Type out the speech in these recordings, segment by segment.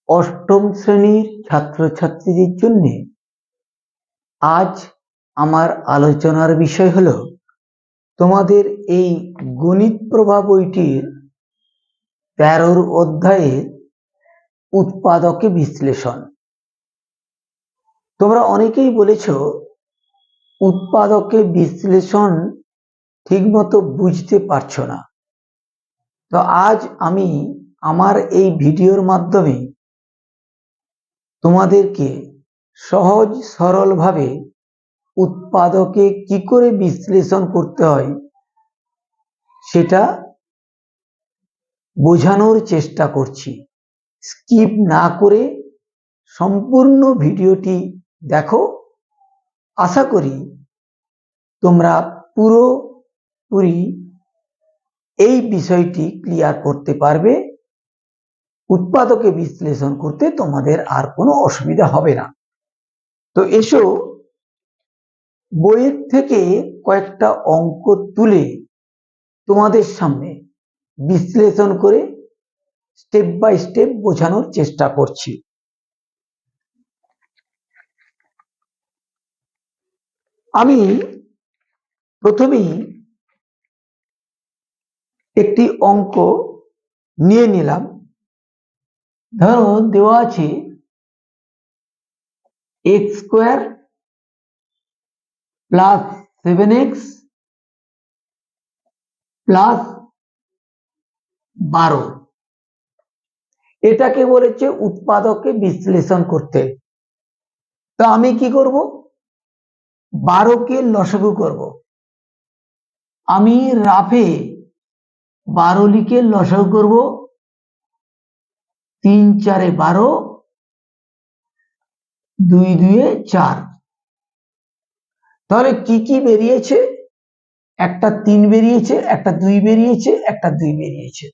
অষ্টম শ্রেণীর ছাত্রছাত্রীদের জন্য আজ আমার আলোচনার বিষয় হলো তোমাদের এই গণিত প্রভা বইটির 13 অধ্যায়ের উৎপাদকে বিশ্লেষণ। তোমরা অনেকেই বলেছো উৎপাদকে বিশ্লেষণ ঠিকমতো বুঝতে পারছো না। তো আজ আমি আমার এই ভিডিওর মাধ্যমে তোমাদেরকে সহজ সরলভাবে উৎপাদকে কি করে বিশ্লেষণ করতে হয় সেটা বোঝানোর চেষ্টা করছি। স্কিপ না করে সম্পূর্ণ ভিডিওটি দেখো। আশা করি তোমরা পুরোপুরি এই বিষয়টি ক্লিয়ার করতে পারবে। উৎপাদকে বিশ্লেষণ করতে তোমাদের আর কোনো অসুবিধা হবে না। তো এসো বইয়ের থেকে কয়েকটা অঙ্ক তুলে তোমাদের সামনে বিশ্লেষণ করে স্টেপ বাই স্টেপ বোঝানোর চেষ্টা করছি। আমি প্রথমেই একটি অঙ্ক নিয়ে নিলাম। ধরো দেওয়া আছে x square plus 7x plus 12। এটাকে বলেছে উৎপাদকে বিশ্লেষণ করতে। তো আমি কি করব? 12কে লসাগু করব। আমি রাফে 12 লিখে লসাগু করব। 3 4 12, 2 2 4। তাহলে কি কি বেরিয়েছে? একটা 3 বেরিয়েছে, একটা 2 বেরিয়েছে, একটা 2 বেরিয়েছে।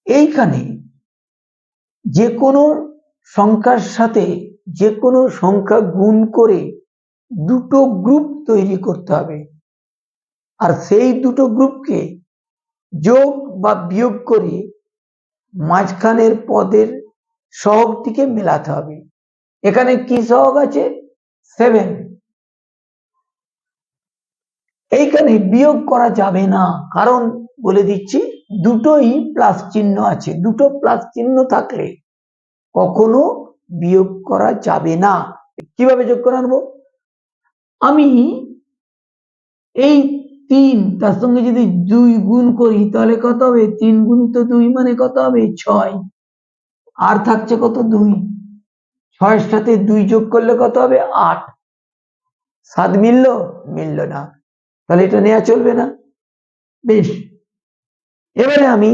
এইখানে যে কোনো সংখ্যার সাথে যে কোনো সংখ্যা গুণ করে দুটো গ্রুপ তৈরি করতে হবে, আর সেই দুটো গ্রুপকে যোগ বা বিয়োগ করে মাঝখানের পদের সহগটিকে মেলাতে হবে। এখানে কি সহগ আছে? 7। এইখানে বিয়োগ করা যাবে না, কারণ বলে দিচ্ছি দুটোই প্লাস চিহ্ন আছে। দুটো প্লাস চিহ্ন থাকলে কখনো বিয়োগ করা যাবে না। কিভাবে যোগ করে আনবো? আমি এই 3 তার সঙ্গে যদি 2 গুণ করি তাহলে কত হবে? 3 গুণিত 2 মানে কত হবে? 6। আর থাকছে কত? 2। 6-এর সাথে 2 যোগ করলে কত হবে? 8। 7 মিললো? মিললো না, তাহলে এটা নেওয়া চলবে না। বেশ, এবারে আমি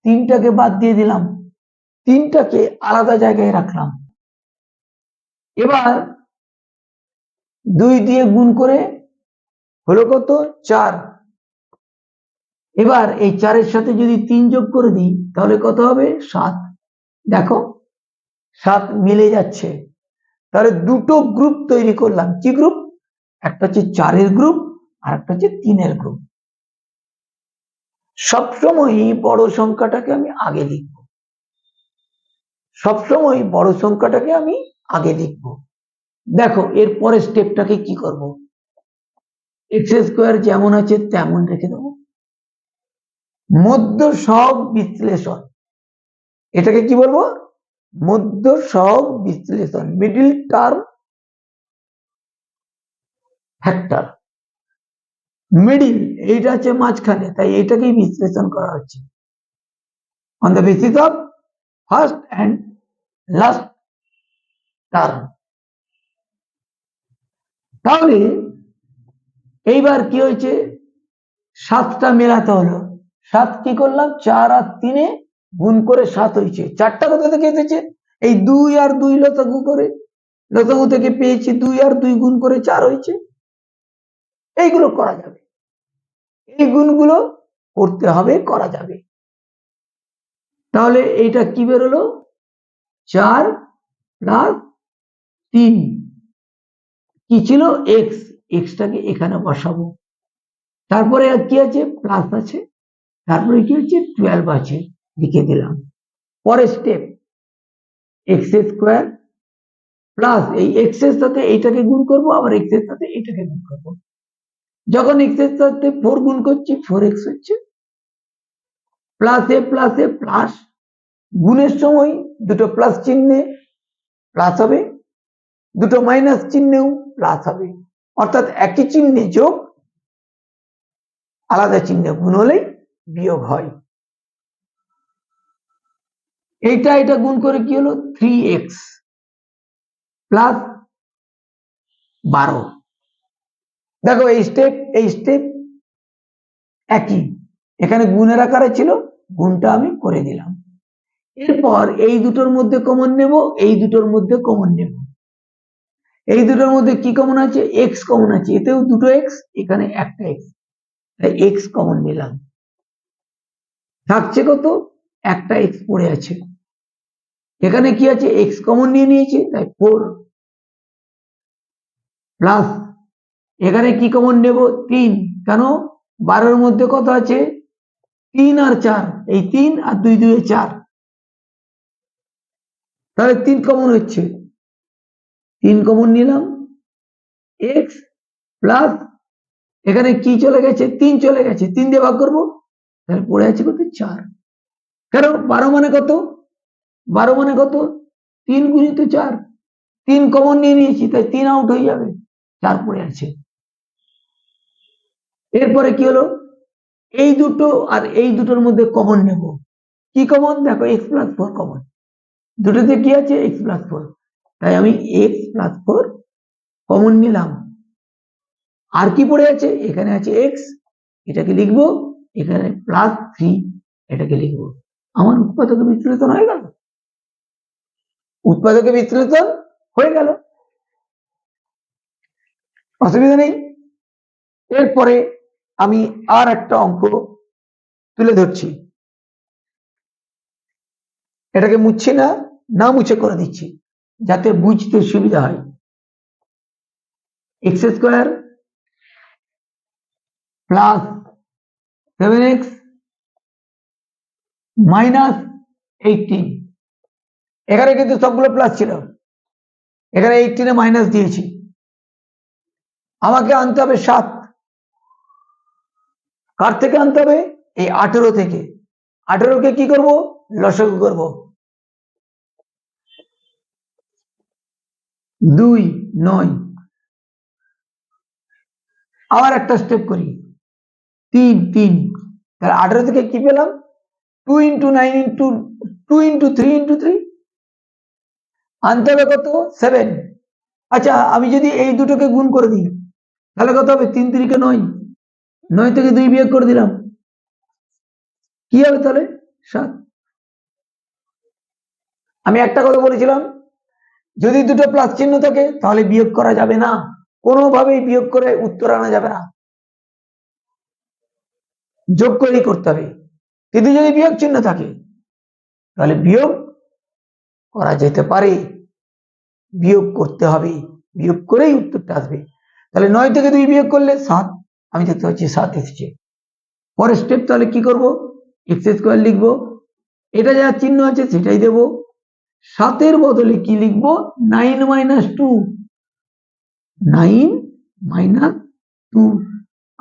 3টাকে বাদ দিয়ে দিলাম, 3টাকে আলাদা জায়গায় রাখলাম। এবার 2 দিয়ে গুণ করে হলো কত? 4। এবার এই 4-এর সাথে যদি 3 যোগ করে দিই তাহলে কত হবে? 7। দেখো 7 মিলে যাচ্ছে। তাহলে দুটো গ্রুপ তৈরি করলাম। কি গ্রুপ? একটা হচ্ছে 4-এর গ্রুপ আর একটা হচ্ছে 3-এর গ্রুপ। সবসময় বড় সংখ্যাটাকে আমি আগে লিখব। সবসময় বড় সংখ্যাটাকে আমি আগে লিখব। দেখো এর পরের স্টেপটাকে কি করব? এক্স স্কোয়ার যেমন আছে তেমন রেখে দেবো। মধ্য সহগ বিশ্লেষণ, এটাকে কি বলবো? মধ্য সহগ বিশ্লেষণ, মিডল টার্ম ফ্যাক্টর। মিডিল এইটা আছে মাঝখানে, তাই এটাকেই বিশ্লেষণ করা হচ্ছে on the basis of first and last term. তাহলে এইবার কি হয়েছে? 7টা মেলাতে হলো। 7 কি করলাম? 4 আর 3-এ গুণ করে 7 হয়েছে। 4টা কোথা থেকে এসেছে? এই 2 আর 2 লসাগু করে, লসাগু থেকে পেয়েছি 2 আর 2 গুণ করে 4 হয়েছে। এইগুলো করা যাবে, এই গুণগুলো করতে হবে, করা যাবে। তাহলে এইটা কি বেরোলো? 4 প্লাস 3 কি ছিল? এক্স। এক্সটাকে এখানে বসাবো। তারপরে কি আছে? প্লাস আছে। তারপরে কি হচ্ছে? 12 আছে, লিখে দিলাম। পরের স্টেপ এক্স স্কোয়ার প্লাস এই এক্স এর সাথে এইটাকে গুণ করবো, আবার এক্স এর সাথে এইটাকে গুণ করবো। যখন এক্স এর সাথে 4 গুণ করছি 4x হচ্ছে, প্লাস এ প্লাস, গুণের সময় দুটো প্লাস চিহ্নে প্লাস হবে, দুটো মাইনাস চিহ্নেও প্লাস হবে, অর্থাৎ একই চিহ্নে যোগ, আলাদা চিহ্নে গুণ হলেই বিয়োগ হয়। এটা গুণ করে কি হলো 3x প্লাস 12। দেখো এই স্টেপ একই, এখানে গুণের আকারে ছিল, গুণটা আমি করে দিলাম। এরপর এই দুটোর মধ্যে কমন নেব, এই দুটোর মধ্যে কমন নেব। এই দুটোর মধ্যে কি কমন আছে? এক্স কমন আছে, এতেও দুটো এক্স, এখানে একটা এক্স, তাই এক্স কমন নিলাম। থাকছে কত? একটা এক্স পড়ে আছে। এখানে কি আছে? এক্স কমন নিয়ে নিয়েছি, তাই 4 প্লাস এখানে কি কমন নেব? 3, কেন? 12 মধ্যে কত আছে? 3 আর 4, এই 3 আর 2 2 4, তাহলে 3 কমন হচ্ছে, 3 কমন নিলাম, এক্স প্লাস এখানে কি চলে গেছে? 3 চলে গেছে, 3 দিয়ে ভাগ করবো, তাহলে পড়ে আছে কত? 4। কেন? 12 মানে কত? 12 মানে কত? 3 গুণিত 4, 3 কমন নিয়ে নিয়েছি, তাই 3 আউট হয়ে যাবে, 4 পড়ে আছে। এরপরে কি হলো? এই দুটো আর এই দুটোর মধ্যে কমন নেব। কি কমন? দেখো এক্স প্লাস 4 কমন, দুটোতে কি আছে? এক্স প্লাস 4, তাই আমি এক্স প্লাস 4 কমন নিলাম। আর কি পড়ে আছে? এখানে আছে এক্স, এটাকে লিখবো, এখানে প্লাস 3, এটাকে লিখবো। আমার উৎপাদক বিশ্লেষণ হয়ে গেল, উৎপাদকে বিশ্লেষণ হয়ে গেল, অসুবিধা নেই। এরপরে আমি আর একটা অঙ্ক তুলে ধরছি, এটাকে মুছছি না, না মুছে করে দিচ্ছি যাতে বুঝতে সুবিধা হয়। X square plus 7x minus 18, এখানে কিন্তু সবগুলো প্লাস ছিল, এখানে 18 এ মাইনাস দিয়েছি। আমাকে আনতে হবে 7, কার থেকে আনতে হবে? এই 18 থেকে। 18কে কি করব? লসাগু করব। 2 9, আবার একটা স্টেপ করি, 3 3, তাহলে 18 থেকে কি পেলাম? 2 × 9 × 2 × 3 × 3, আনতে হবে কত? 7। আচ্ছা, আমি যদি এই দুটোকে গুণ করে দিই তাহলে কত হবে? 3 3 কে 9, 9 থেকে 2 বিয়োগ করে দিলাম, কি হবে তাহলে? 7। আমি একটা কথা বলেছিলাম, যদি দুটো প্লাস চিহ্ন থাকে তাহলে বিয়োগ করা যাবে না, কোনোভাবেই বিয়োগ করে উত্তর আনা যাবে না, যোগ করেই করতে হবে। কিন্তু যদি বিয়োগ চিহ্ন থাকে তাহলে বিয়োগ করা যেতে পারে, বিয়োগ করতে হবে, বিয়োগ করেই উত্তরটা আসবে। তাহলে 9 থেকে 2 বিয়োগ করলে 7, আমি দেখতে পাচ্ছি 7 এসেছে। পরের স্টেপ তাহলে কি করব? এক্স স্কোয়ার লিখবো, এটা যা চিহ্ন আছে সেটাই দেব, 7 বদলে কি লিখবো? 9 - 2, 9 - 2,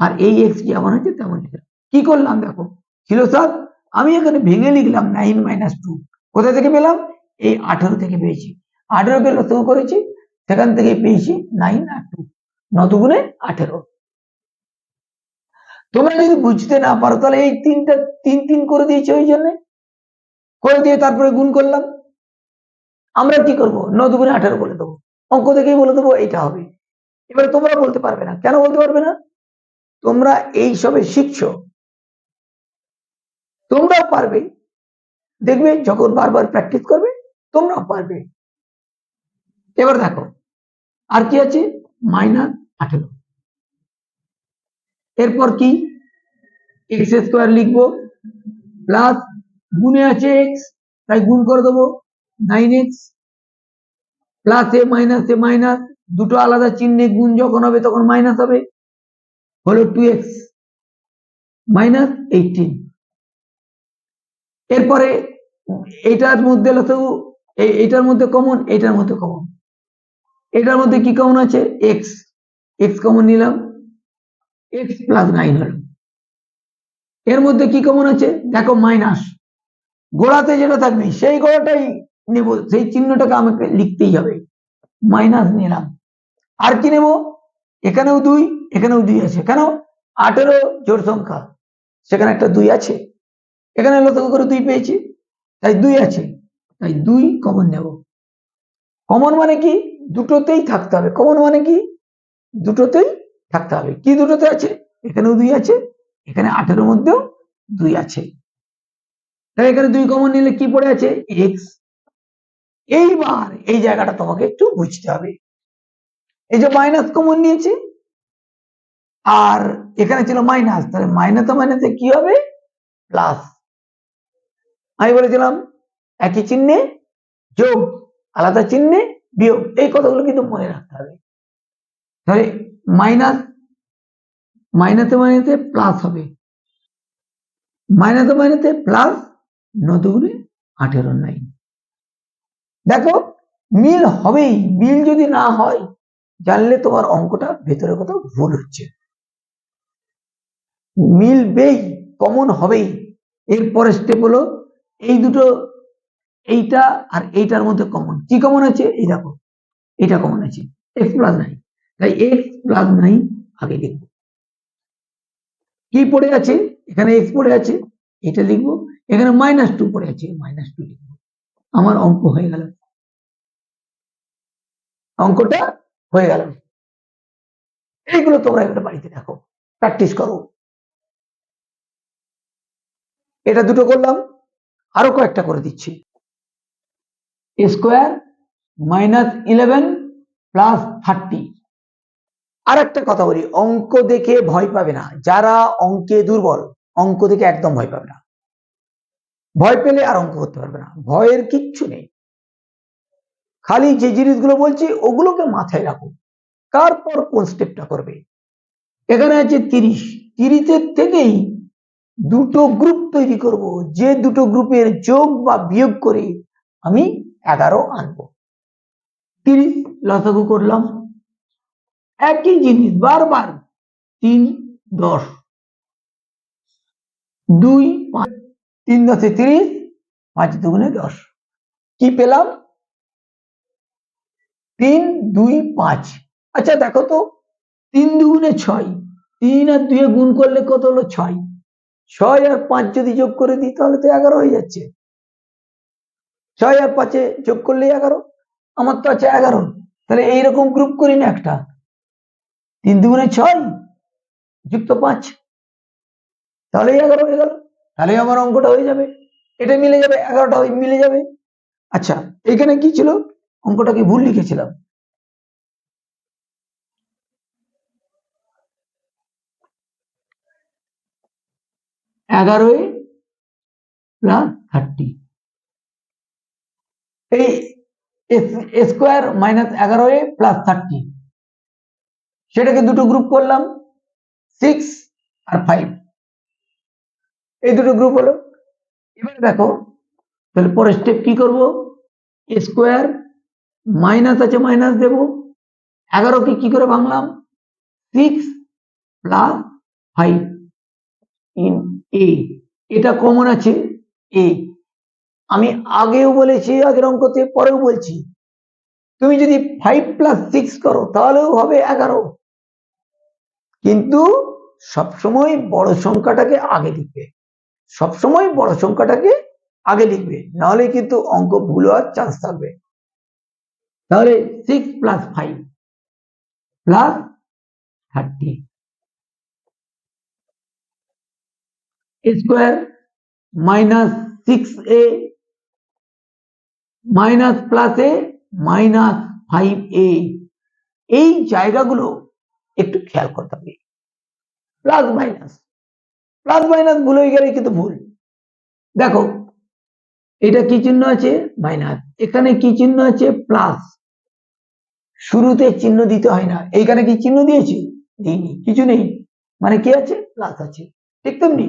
আর এই এক্স যেমন আছে তেমন লিখলাম। কি করলাম দেখো, ছিল 7, আমি এখানে ভেঙে লিখলাম 9 - 2। কোথা থেকে পেলাম? এই 18 থেকে পেয়েছি, 18কে লসাগু করেছি, সেখান থেকে পেয়েছি 9 আর 2, 9 দুগুণে 18। তোমরা যদি বুঝতে না পারো তাহলে এই 3টা 3 3 করে দিয়েছি, ওই জন্য করে দিয়ে তারপরে গুণ করলাম। আমরা কি করব? 9 দুগুণে 18 বলে দেবো, অঙ্ক দেখেই বলে দেবো এটা হবে। এবারে তোমরা বলতে পারবে না, কেন বলতে পারবে না? তোমরা এই সবে শিখছো, তোমরাও পারবে, দেখবে যখন বারবার প্র্যাকটিস করবে তোমরাও পারবে। এবার দেখো আর কি আছে? -18, এরপর কি? এক্স স্কোয়ার লিখবো, প্লাস গুণে আছে এক্স, তাই গুণ করে দেবো 9x, প্লাস এ মাইনাস, দুটো আলাদা চিহ্নে গুণ যখন হবে তখন মাইনাস হবে, হলো 2x - 18। এরপরে এইটার মধ্যে লসাগু, এইটার মধ্যে কমন, এইটার মধ্যে কমন, এটার মধ্যে কি কমন আছে? এক্স, এক্স কমন নিলাম, এক্স প্লাস 9 হলো। এর মধ্যে কি কমন আছে? দেখো মাইনাস, গোড়াতে যেটা থাকবে সেই গোড়াটাই নেব, সেই চিহ্নটাকে আমাকে লিখতেই হবে, মাইনাস নিলাম। আর কি নেব? এখানেও 2, এখানেও 2 আছে, কেন? 8 জোড় সংখ্যা, সেখানে একটা 2 আছে, এখানে লসাগু করে 2 পেয়েছি, তাই 2 আছে, তাই 2 কমন নেব। কমন মানে কি? দুটোতেই থাকতে হবে। কমন মানে কি? দুটোতেই থাকতে হবে। কি দুটোতে আছে? এখানেও 2 আছে, এখানে 8 মধ্যেও 2 আছে, তাই এখানে 2 কমন নিলে কি পড়ে আছে? এক্স। এইবার এই জায়গাটা তোমাকে একটু বুঝতে হবে। এই যে মাইনাস কমন নিয়েছি, আর এখানে ছিল মাইনাস, তাহলে মাইনাসে মাইনাসে কি হবে? প্লাস। আমি বলেছিলাম একই চিহ্নে যোগ, আলাদা চিহ্নে বিয়োগ, এই কথাগুলো কিন্তু মনে রাখতে হবে। তাহলে মাইনাস, মাইনাসে মাইনাসে প্লাস হবে, মাইনাসে মাইনাসে প্লাস, 9 দুগুণে 18 9। দেখো মিল হবেই, মিল যদি না হয় জানলে তোমার অঙ্কটা ভেতরে কোথাও ভুল হচ্ছে। মিলবেই, কমন হবেই। এরপরে স্টেপ হলো এই দুটো, এইটা আর এইটার মধ্যে কমন। কি কমন আছে? এই দেখো এটা কমন আছে, এক্স প্লাস 9, তাই এক্স প্লাস 9 আগে লিখবো। কি পড়ে আছে? এখানে এক্স পড়ে আছে, এটা লিখবো। এখানে -2 পড়ে আছে, -2 লিখবো। আমার অঙ্ক হয়ে গেল, অঙ্কটা হয়ে গেল। এইগুলো তোমরা এবার বাড়িতে দেখো, প্র্যাকটিস করো। এটা দুটো করলাম, আরো কয়েকটা করে দিচ্ছি। Square -11 plus 30। আর একটা কথা বলি, অঙ্ক দেখে ভয় পাবে না, যারা অঙ্কে দুর্বল অঙ্ক দেখে একদম ভয় পাবে না। ভয় পেলে আর অঙ্ক করতে পারবে না, ভয়ের কিচ্ছু নেই। খালি যে জিনিসগুলো বলছি ওগুলোকে মাথায় রাখো, তারপর কোন স্টেপটা করবে। এখানে আছে 30, 30-এর থেকেই দুটো গ্রুপ তৈরি করব, যে দুটো গ্রুপের যোগ বা বিয়োগ করে আমি 11 আনবো। 30 লসাগু করলাম, একই জিনিস বারবার, 3 10, 2 5, 3 10 30, 5 দুগুণে 10। কি পেলাম? 3 2 5। আচ্ছা দেখো তো, 3 দুগুণে 6, 3 আর 2 গুণ করলে কত হলো? 6। 6 আর 5 যদি যোগ করে দিই তাহলে তো 11 হয়ে যাচ্ছে। 6 আর 5 যোগ করলে 11, আমার তো আছে 11। তাহলে এইরকম গ্রুপ করি না একটা, 3 দুগুণে 6 যুক্ত 5, তাহলে 11 হয়ে গেল। তাহলে আমার অঙ্কটা হয়ে যাবে, এটা মিলে যাবে, 11টা মিলে যাবে। আচ্ছা এখানে কি ছিল? অঙ্কটা কি ভুল লিখেছিলাম? এগারোয় প্লাস 30, এই স্কোয়ার -11 প্লাস 30, সেটাকে দুটো গ্রুপ করলাম, 6 আর 5, এই দুটো গ্রুপ হলো। এবার দেখো তাহলে পরের স্টেপ কি করব? স্কোয়ার মাইনাস আছে, মাইনাস দেব, 11কে কি করে ভাঙলাম? 6 প্লাস 5 ইন এ, এটা কমন আছে এ। আমি আগেও বলেছি, আগের অঙ্কতে, পরেও বলছি, তুমি যদি 5 প্লাস 6 করো তাহলেও হবে 11, কিন্তু সবসময় বড় সংখ্যাটাকে আগে লিখবে, সবসময় বড় সংখ্যাটাকে আগে লিখবে, নাহলে কিন্তু অঙ্ক ভুল হওয়ার চান্স থাকবে। তাহলে 6 plus 5 plus 30 square -6a minus plus এ -5a, এই জায়গাগুলো একটু খেয়াল করতে হবে। প্লাস মাইনাস, প্লাস মাইনাস ভুল হয়ে গেলে কিন্তু ভুল। দেখো এটা কি চিহ্ন আছে? মাইনাস। এখানে কি চিহ্ন আছে? প্লাস। শুরুতে চিহ্ন দিতে হয় না, এইখানে কি চিহ্ন দিয়েছি? দিইনি, কিছু নেই, মানে কি আছে? প্লাস আছে। ঠিক তেমনি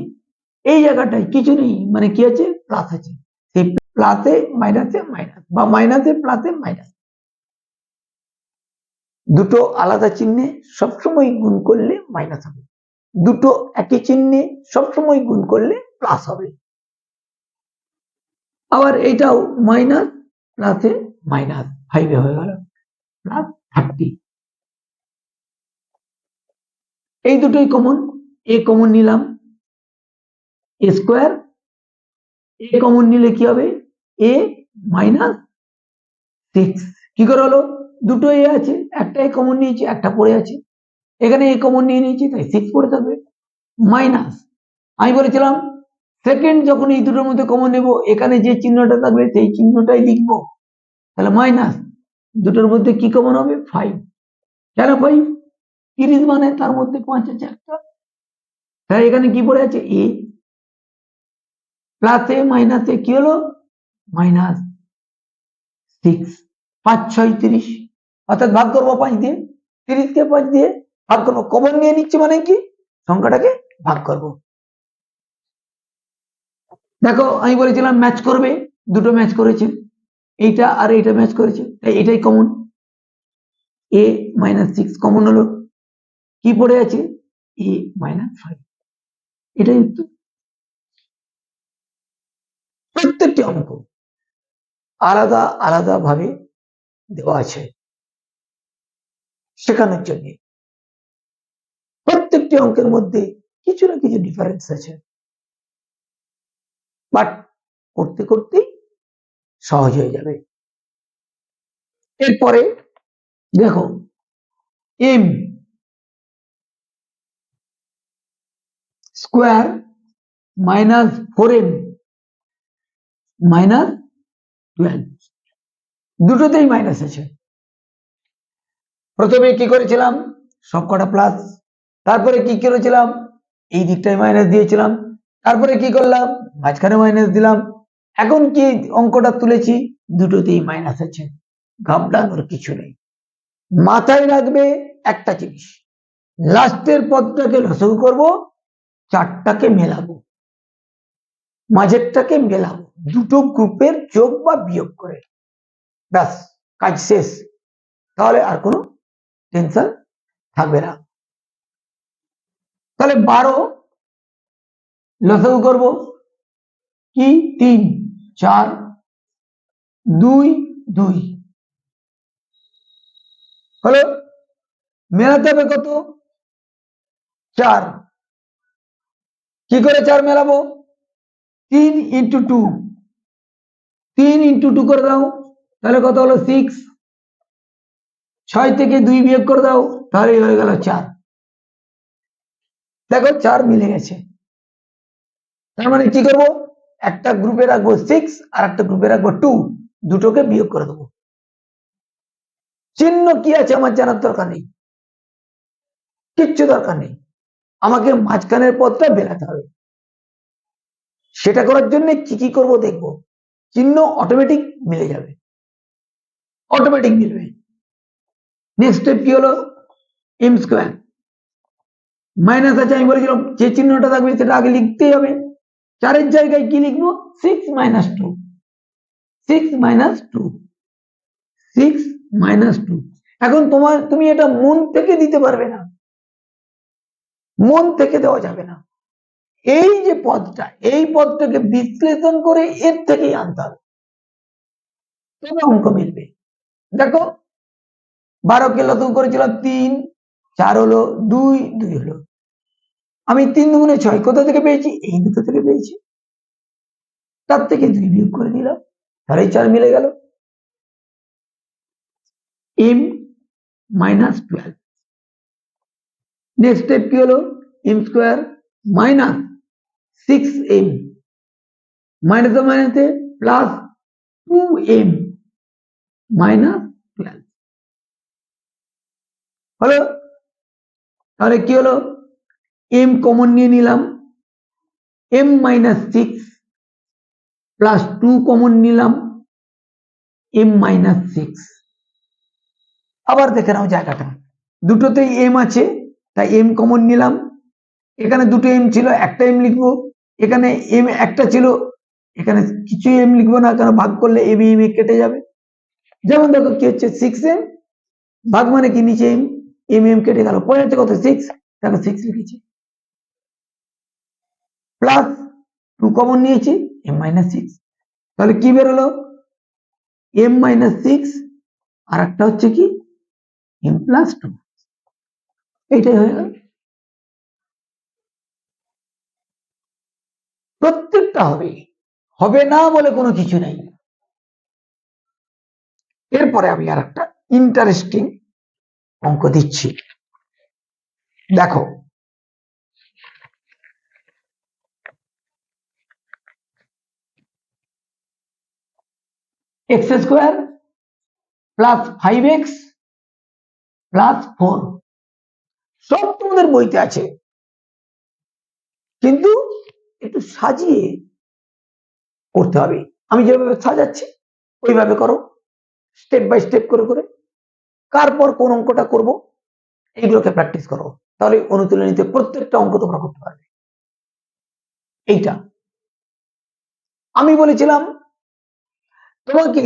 এই জায়গাটায় কিছু নেই, মানে কি আছে? প্লাস আছে। সেই প্লাসে মাইনাসে মাইনাস বা মাইনাসে প্লাসে মাইনাস, দুটো আলাদা চিহ্নে সবসময় গুণ করলে মাইনাস হবে, দুটো একই চিহ্নে সবসময় গুণ করলে প্লাস হবে। আবার এটাও মাইনাস প্লাসে মাইনাস 5 হয়ে গেল প্লাস 30। এই দুটোই কমন, এ কমন নিলাম, এ স্কোয়ার, এ কমন নিলে কি হবে, এ মাইনাস 6। কি করে হলো, দুটো এ আছে, একটা এ কমন নিয়েছি, একটা পড়ে আছে, এখানে এ কমন নিয়ে নিয়েছি তাই 6 পড়ে থাকবে। মাইনাস, আমি বলেছিলাম সেকেন্ড যখন এই দুটোর মধ্যে কমন নেব, এখানে যে চিহ্নটা থাকবে সেই চিহ্নটাই লিখবো, তাহলে মাইনাস, দুটোর মধ্যে কি কমন হবে 5। কেন 5? 30 মানে তার মধ্যে 5 আছে একটা, তাই এখানে কি পড়ে আছে এ, প্লাসে মাইনাসে কি হলো মাইনাস 6, 5 6 30, অর্থাৎ ভাগ করবো 5 দিয়ে, 30 কে 5 দিয়ে ভাগ করবো, কমন নিয়ে নিচ্ছি মানে কি সংখ্যাটাকে ভাগ করব। দেখো আমি বলেছিলাম ম্যাচ করবে, দুটো ম্যাচ করেছে, এইটা আর এইটা ম্যাচ করেছে, তাই এটাই কমন, এ মাইনাস 6 কমন হলো, কি পড়ে আছে এ মাইনাস 5, এটাই উত্তর। প্রত্যেকটি অঙ্ক আলাদা আলাদা ভাবে দেওয়া আছে শেখানোর জন্য, প্রত্যেকটি অঙ্কের মধ্যে কিছু না কিছু ডিফারেন্স আছে, বাট করতে করতেই সহজ হয়ে যাবে। এরপরে দেখো M square minus 4m minus 12, দুটোতেই মাইনাস আছে। প্রথমে কি করেছিলাম সবকটা প্লাস, তারপরে কি করেছিলাম এই দিকটায় মাইনাস দিয়েছিলাম, তারপরে কি করলাম মাঝখানে মাইনাস দিলাম, এখন কি অঙ্কটা তুলেছি দুটোতেই মাইনাস আছে, ঘাবড়ানোর কিছু নেই। মাথায় রাখবে একটা জিনিস, লাস্টের পদটাকে লসাগু করব, চারটাকে মেলাবো, মাঝেরটাকে মেলাবো, দুটো গ্রুপের যোগ বা বিয়োগ করে, ব্যাস কাজ শেষ, তাহলে আর কোনো টেনশন থাকবে না। তাহলে 12 লসাগু করব কি 3 4 2 2 হলো, মেলাতে হবে কত 4, কি করে 4 মেলাবো 3 ইন্টু 2, 3 ইন্টু 2 করে দাও, তাহলে কত হলো 6, 6 থেকে 2 বিয়োগ করে দাও, তাহলে হয়ে গেল 4। দেখো 4 মিলে গেছে, তার মানে কি করব একটা গ্রুপে রাখবো 6 আর একটা গ্রুপে রাখবো 2, দুটোকে বিয়োগ করে দেবো। চিহ্ন কি আছে আমার জানার দরকার নেই, কিচ্ছু দরকার নেই, আমাকে মাঝখানের পদটা বেরাতে হবে। সেটা করার জন্য কি কি করব দেখবো, চিহ্ন অটোমেটিক মিলে যাবে, অটোমেটিক মিলবে। নেক্সট স্টেপ কি হলো এম স্কোয়ার, মাইনাস আছে আমি বলেছিলাম যে চিহ্নটা থাকবে সেটা আগে লিখতেই হবে, 4 এর জায়গায় কি লিখবো 6 মাইনাস 2, 6 মাইনাস 2, 6 মাইনাস 2। এখন তুমি এটা মন থেকে দিতে পারবে না, মন থেকে দেওয়া যাবে না, এই যে পদটা এই পদটাকে বিশ্লেষণ করে এর থেকেই আনতে হবে, তবে অঙ্ক মিলবে। দেখো 12 কে লসাগু করেছিলাম 3, 4 হলো 2 2 হলো, আমি 3 দুগুণে 6 কোথা থেকে পেয়েছি এই দুটো থেকে পেয়েছি, তার থেকে 2 বিয়োগ করে দিলাম, তাহলে 4 মিলে গেল। m মাইনাস 12, নেক্সট স্টেপ কি হলো m স্কোয়ার মাইনাস 6m, মাইনাসে মাইনাসে প্লাস 2m মাইনাস 12 হলো, তাহলে কি হলো m কমন নিয়ে নিলাম, m মাইনাস 6 প্লাস 2 কমন নিলাম, m মাইনাস 6। আবার দেখে নাও জায়গাটা, দুটোতেই m আছে তাই m কমন নিলাম, এখানে দুটো m ছিল একটা m লিখবো, এখানে m একটা ছিল এখানে কিছু এম লিখবো না, কারণ ভাগ করলে এম এম কেটে যাবে। যেমন দেখো কি হচ্ছে 6m ভাগ মানে কি নিচে এম, এম এম কেটে গেল, পরে হচ্ছে কত 6, দেখো 6 লিখেছি, প্লাস 2 কমন নিয়েছি m-6, তাহলে কি বেরোলো m-6 আর একটা হচ্ছে কি m+2, এইটাই হয়ে গেল। প্রত্যেকটা হবে, হবে না বলে কোনো কিছু নেই। এরপরে আমি আর একটা ইন্টারেস্টিং অঙ্ক দিচ্ছি, দেখো x² প্লাস 5x প্লাস 4, সব তোমাদের বইতে আছে, কিন্তু একটু সাজিয়ে করতে হবে। আমি যেভাবে সাজাচ্ছি ওইভাবে করো, স্টেপ বাই স্টেপ করে করে, কার পর কোন অঙ্কটা করব এইগুলোকে প্র্যাকটিস করো, তাহলে অনুশীলনীতে প্রত্যেকটা অঙ্ক তোমরা করতে পারবে। এইটা আমি বলেছিলাম তোমাকে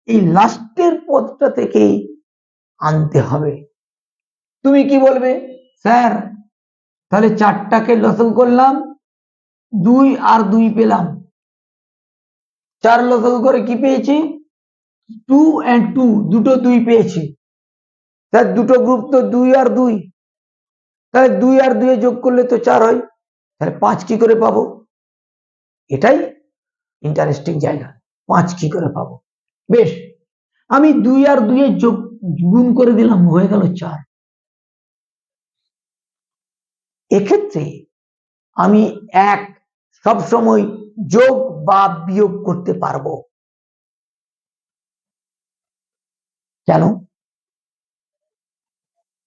এই লাস্টের পদটা থেকেই আনতে হবে। তুমি কি বলবে, স্যার তাহলে 4টাকে লসাগু করলাম, 2 আর 2 পেলাম, 4 লসাগু করে কি পেয়েছি 2 and 2, দুটো 2 পেয়েছি, স্যার দুটো গ্রুপ তো 2 আর 2, তাহলে 2 আর 2 যোগ করলে তো 4 হয়, তাহলে 5 কি করে পাবো? এটাই ইন্টারেস্টিং জায়গা, 5 কি করে পাবো? বেশ, আমি 2 আর 2 যোগ গুণ করে দিলাম, হয়ে গেল 4। এক্ষেত্রে আমি এক সবসময় যোগ বা বিয়োগ করতে পারবো। কেন?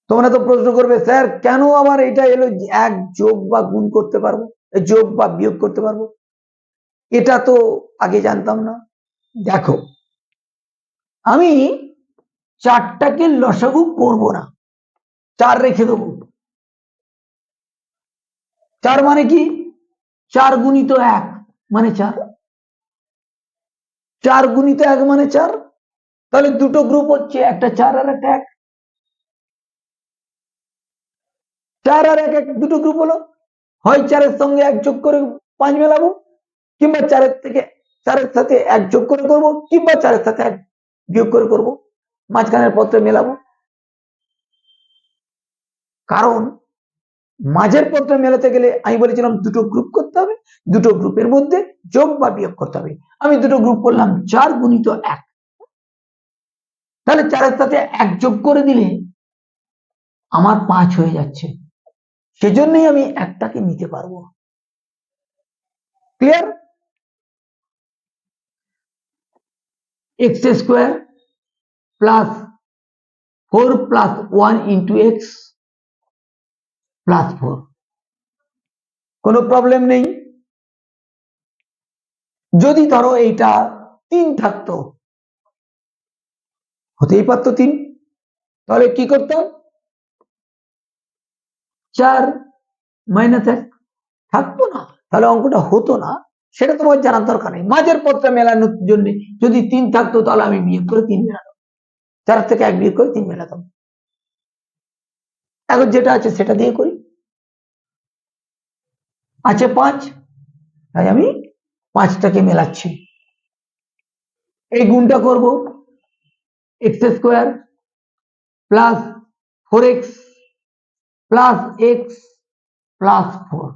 তোমরা তো প্রশ্ন করবে, স্যার কেন আবার এটা এলো এক যোগ বা গুণ করতে পারবো, যোগ বা বিয়োগ করতে পারবো? এটা তো আগে জানতাম না। দেখো আমি 4টাকে লসাগু করব না, 4 রেখে দেবো। 4 মানে কি 4 গুণিত 1 মানে 4, 4 গুণিত 1 মানে 4, তাহলে দুটো গ্রুপ হচ্ছে, একটা 4 আর একটা 1, 4 আর 1 দুটো গ্রুপ হলো, হয় 4-এর সঙ্গে 1 যোগ করে 5 মেলাবো, কিংবা 4-এর সাথে 1 যোগ করে করবো, কিংবা 4-এর সাথে 1 বিয়োগ করে করবো, মাঝখানের পত্রে মেলাবো। কারণ মাঝের পত্রে মেলাতে গেলে আমি বলেছিলাম দুটো গ্রুপ করতে হবে, দুটো গ্রুপের মধ্যে যোগ বা বিয়োগ করতে হবে। আমি দুটো গ্রুপ করলাম, 4 গুণিত 1, তাহলে 4-এর সাথে 1 যোগ করে দিলে আমার 5 হয়ে যাচ্ছে, সেজন্যই আমি একটাকে নিতে পারবো। Clear? x² plus 4 plus 1 into x plus 4, কোনো প্রবলেম নেই। যদি ধরো এইটা 3 থাকতো, হতেই পারতো 3, তাহলে কি করতাম 4 মাইনাস 1 থাকতো না, তাহলে অঙ্কটা হতো না, সেটা তোমার জানার দরকার নেই। মাঝের পথটা মেলানোর জন্য যদি 3 থাকতো তাহলে আমি বিয়োগ করে 3 মেলাতাম, 4 থেকে 1 বিয়োগ করে 3 মেলাতাম। এখন যেটা আছে সেটা দিয়ে করি, আছে 5, তাই আমি 5টাকে মেলাচ্ছি। এই গুণটা করব, x² plus 4x plus x plus 4,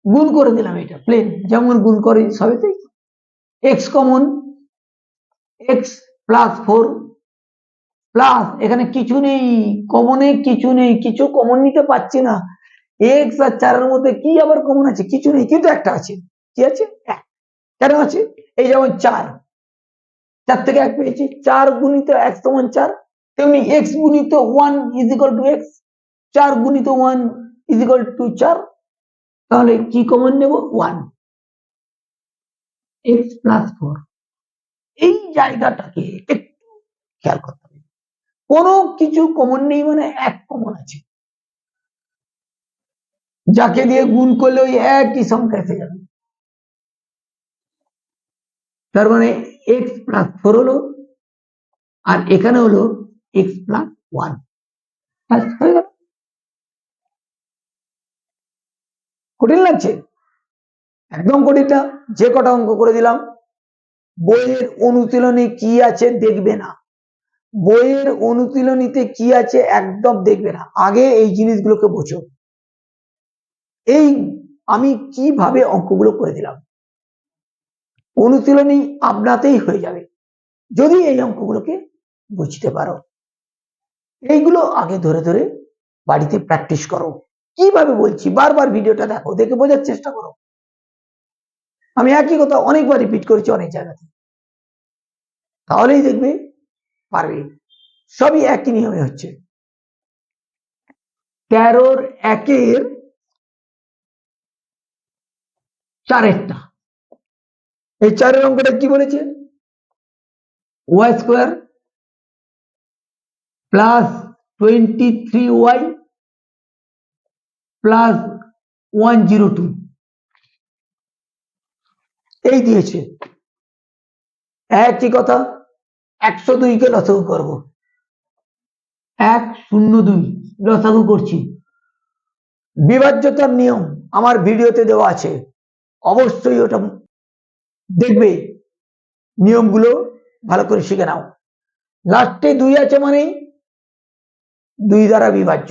গুণ করে দিলাম, এটা প্লেন যেমন গুণ করে সবেতেই। x common, x plus 4 plus, এখানে কিছু নেই কমনে, কিছু নেই, কিছু কমন নিতে পারছি না, x আর 4-এর মধ্যে কি আবার কমন আছে? কিছু নেই, কিন্তু একটা আছে, কি আছে? 1। কেন আছে? এই যেমন 4 থেকে 1 পেয়েছি, 4 গুণিত 1 সমান 4, তেমনি x গুণিত 1 ইজ ইকুয়াল টু x, 4 গুণিত 1 ইজ ইকুয়াল টু 4, তাহলে কি কমন নেব 1, x প্লাস 4। এই জায়গাটাকে একটু খেয়াল করতে হবে, কোনো কিছু কমন নেই মানে 1 কমন আছে, যাকে দিয়ে গুণ করলে ওই একই সংখ্যা এসে যাবে। তার মানে এক্স প্লাস 4 হলো, আর এখানে হলো এক্স প্লাস 1। হয়ে গেল। কঠিন লাগছে? একদম কঠিন না, যে কটা অঙ্ক করে দিলাম। বইয়ের অনুশীলনে কি আছে দেখবে না, বইয়ের অনুশীলনীতে কি আছে একদম দেখবে না, আগে এই জিনিসগুলোকে বোঝো। এই আমি কিভাবে অঙ্কগুলো করে দিলাম, অনুশীলনী আপনাতেই হয়ে যাবে যদি এই অঙ্কগুলোকে বুঝতে পারো। এইগুলো আগে ধরে ধরে বাড়িতে প্র্যাকটিস করো। কিভাবে বলছি, বারবার ভিডিওটা দেখো, দেখে বোঝার চেষ্টা করো। আমি একই কথা অনেকবার রিপিট করেছি অনেক জায়গাতে, তাহলেই দেখবে পারবে। সবই একই নিয়মে হচ্ছে। 13-র 1-এর 4-এরটা, এই 4-এর অঙ্কটা কি বলেছে? Y square plus 23y plus 102 এই দিয়েছে। একই কথা, 102 কে লসাগু করবো, 102 লসাগু করছি। বিভাজ্যতার নিয়ম আমার ভিডিওতে দেওয়া আছে, অবশ্যই ওটা দেখবে, নিয়মগুলো ভালো করে শিখে নাও। লাস্টে 2 আছে মানে 2 দ্বারা বিভাজ্য,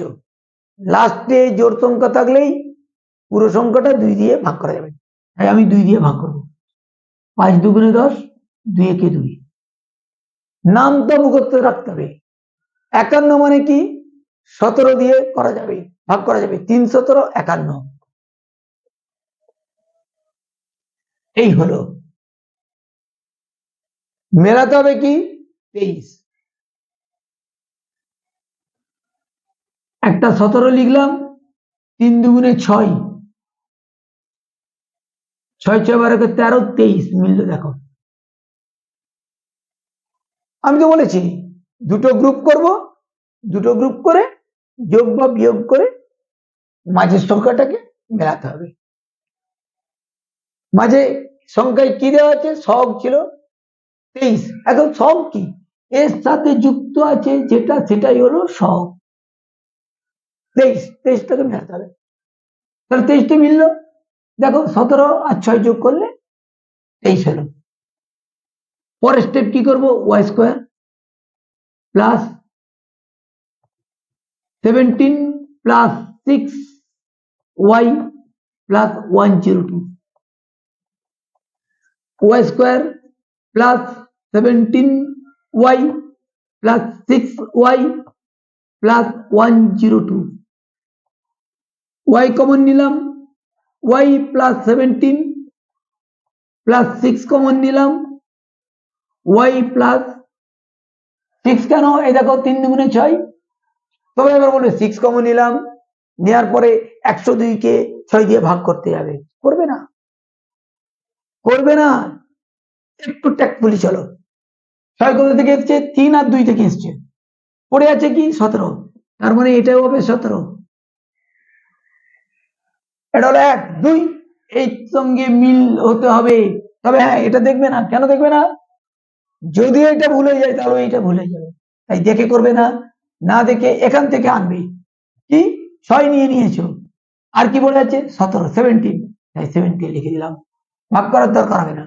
লাস্টে জোড় সংখ্যা থাকলেই পুরো সংখ্যাটা 2 দিয়ে ভাগ করা যাবে, তাই আমি 2 দিয়ে ভাগ করব। 5 দুগুণে 10, 2 একে 2। নামটা মুখস্থ রাখতে হবে। 51 মানে কি? 17 দিয়ে করা যাবে, ভাগ করা যাবে, 3 17 51। এই হলো। মেলাতে হবে কি? 23। একটা 17 লিখলাম, 3 দুগুণে 6, 6 6 12 13, 23 মিলল। দেখো আমি তো বলেছি দুটো গ্রুপ করব, দুটো গ্রুপ করে যোগ বা বিয়োগ করে মাঝের সংখ্যাটাকে মেলাতে হবে। মাঝে সংখ্যায় কি দেওয়া আছে? সহগ ছিল 23। এখন সহগ কি? এর সাথে যুক্ত আছে যেটা, সেটাই হলো সহগ। 23টাকে মেলাতে হবে। তাহলে 23টা মিললো। দেখো 17 আর 6 যোগ করলে 23 হলো। পরের স্টেপ কি করব? Y square plus 17 plus 6y plus 102, Y square plus 17y plus 6y plus 102। y common নিলাম, y প্লাস 17 প্লাস 6 কমন নিলাম, y প্লাস 6 কেন? এই দেখো 3 দুগুণে 6। তবে এবার বলবে 6 কমন নিলাম, নেওয়ার পরে 102 কে 6 দিয়ে ভাগ করতে যাবে, করবে না, করবে না। একটু ট্যাক্টফুলি চলো। 6 কোথা থেকে এসছে? 3 আর 2 থেকে এসছে, পড়ে আছে কি? 17। তার মানে এটাও হবে 17। এটা হলো 1 2, এই সঙ্গে মিল হতে হবে। তবে হ্যাঁ, এটা দেখবে না। কেন দেখবে না? যদি এটা ভুলে যায় তাহলে এটা ভুলে যাবে, তাই দেখে করবে না, না দেখে এখান থেকে আনবে। কি? 6 নিয়ে নিয়েছো, আর কি বলে আছে? 17 17, তাই 17 লিখে দিলাম, ভাগ করার দরকার হবে না।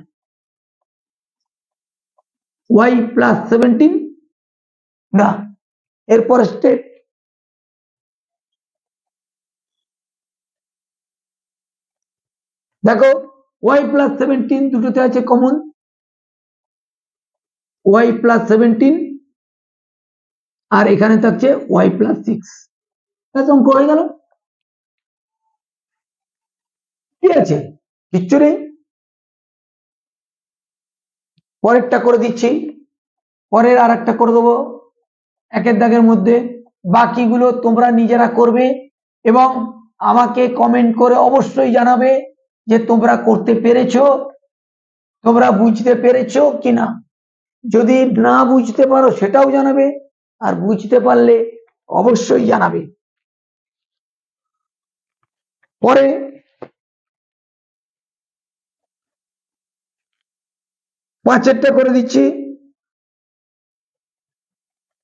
y প্লাস 17 না, এরপর স্টেপ দেখো, y প্লাস 17 দুটোতে আছে কমন, y প্লাস 17 আর এখানে থাকছে y প্লাস 6। অঙ্ক হয়ে গেল। কি আছে? কিচ্ছু নেই। পরেরটা করে দিচ্ছি, পরের আর একটা করে দেবো একের দাগের মধ্যে। বাকিগুলো তোমরা নিজেরা করবে এবং আমাকে কমেন্ট করে অবশ্যই জানাবে যে তোমরা করতে পেরেছো, তোমরা বুঝতে পেরেছো কিনা। যদি না বুঝতে পারো সেটাও জানাবে, আর বুঝতে পারলে অবশ্যই জানাবে। পরে 5-এরটা করে দিচ্ছি,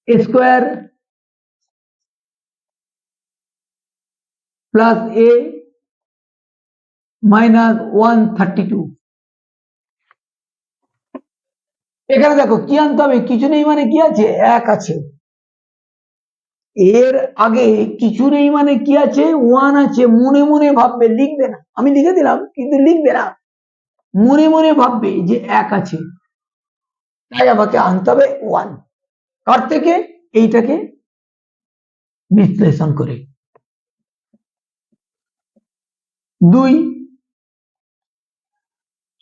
a square plus a minus 132। এখানে দেখো কি আনতে হবে, কিছু নেই মানে কি আছে, 1 আছে। এর আগে কিছু নেই মানে কি আছে, 1 আছে। মনে মনে ভাববে, লিখবে না, আমি লিখে দিলাম কিন্তু লিখবে না, মনে মনে ভাববে যে 1 আছে। তাই আমাকে আনতে হবে 1। কার থেকে? এইটাকে বিশ্লেষণ করে। 2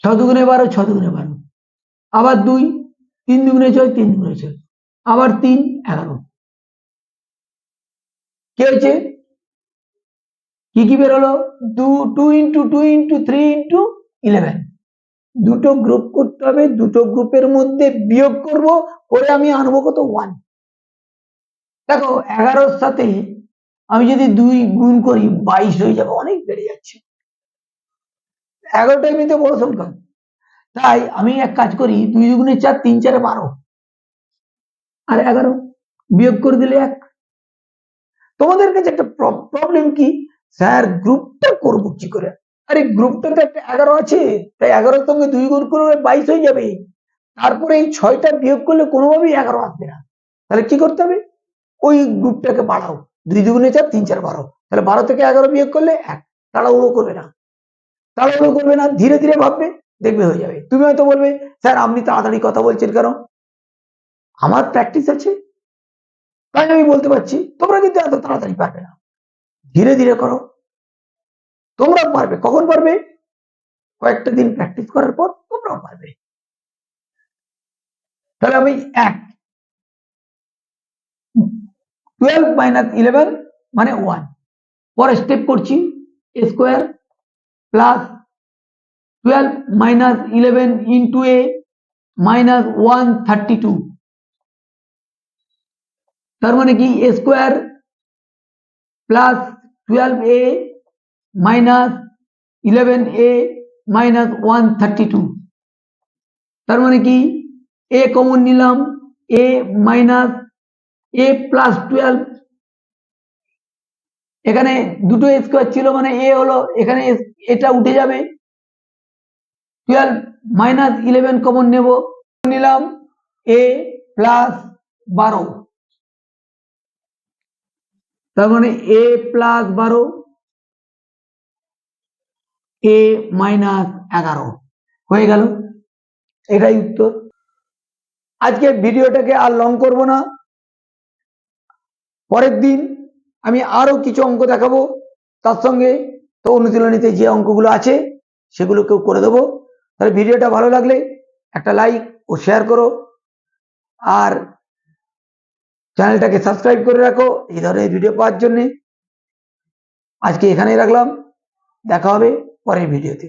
6 দুগুণে 12, 6 দুগুণে 12, আবার 2 3 দুগুণে 6, 3 দুগুণে 6, আবার 3 11। কি হয়েছে? কি কি বেরোলো? 2 ইন্টু 2 ইন্টু 3 ইন্টু 11। দুটো গ্রুপ করতে হবে, দুটো গ্রুপের মধ্যে বিয়োগ করব, করে আমি আনবো কত? 1। দেখো 11-র সাথে আমি যদি 2 গুণ করি 22 হয়ে যাবে, অনেক বেড়ে যাচ্ছে। 11টা এমনিতে বড় সংখ্যা, তাই আমি এক কাজ করি, 2 দুগুণে 4, 3 4 12, আর 11 বিয়োগ করে দিলে 1। তোমাদের কাছে একটা প্রবলেম কি, স্যার গ্রুপটা করবো কি করে? আরে গ্রুপটা তো একটা 11 আছে, তাই 11-র সঙ্গে 2 গুণ করলে 22 হয়ে যাবে। তারপরে এই 6টা বিয়োগ করলে কোনোভাবেই 11 আসবে না। তাহলে কি করতে হবে? ওই গ্রুপটাকে বাড়াও, 2 দুগুণে 4, 3 4 12, তাহলে 12 থেকে 11 বিয়োগ করলে 1। তাড়াহুড়ো করবে না, তাড়াহুড়ো করবে না, ধীরে ধীরে ভাববে, দেখবে হয়ে যাবে। তুমি হয়তো বলবে, স্যার আপনি তাড়াতাড়ি কথা বলছেন কেন? আমার প্র্যাকটিস আছে, তাই আমি বলতে পারছি। তোমরা কিন্তু এত তাড়াতাড়ি পারবে না, ধীরে ধীরে করো। তোমরা পারবে, কখন পারবে? কয়েকটা দিন প্র্যাকটিস করার পর তোমরাও পারবে। তাহলে আমি 1, 12 মাইনাস 11 মানে 1। পরে স্টেপ করছি, a square plus 12 minus 11 into a minus 132। তার মানে কি, a square plus 12a minus 11a minus 132। তার মানে কি, a কমন নিলাম, a মাইনাস a প্লাস 12, এখানে দুটো স্কোয়ার ছিল মানে a হলো, এখানে এটা উঠে যাবে। 12 মাইনাস 11 কমন নেব, নিলাম a প্লাস 12, তার মানে a প্লাস 12 a মাইনাস 11 হয়ে গেল। এটাই উত্তর। আজকে ভিডিওটাকে আর লং করব না, পরের দিন আমি আরো কিছু অঙ্ক দেখাবো, তার সঙ্গে তো অনুশীলনীতে যে অঙ্কগুলো আছে সেগুলোকেও করে দেবো। তাহলে ভিডিওটা ভালো লাগলে একটা লাইক ও শেয়ার করো, আর চ্যানেলটাকে সাবস্ক্রাইব করে রাখো এই ধরনের ভিডিও পাওয়ার জন্য। আজকে এখানেই রাখলাম, দেখা হবে পরের ভিডিওতে।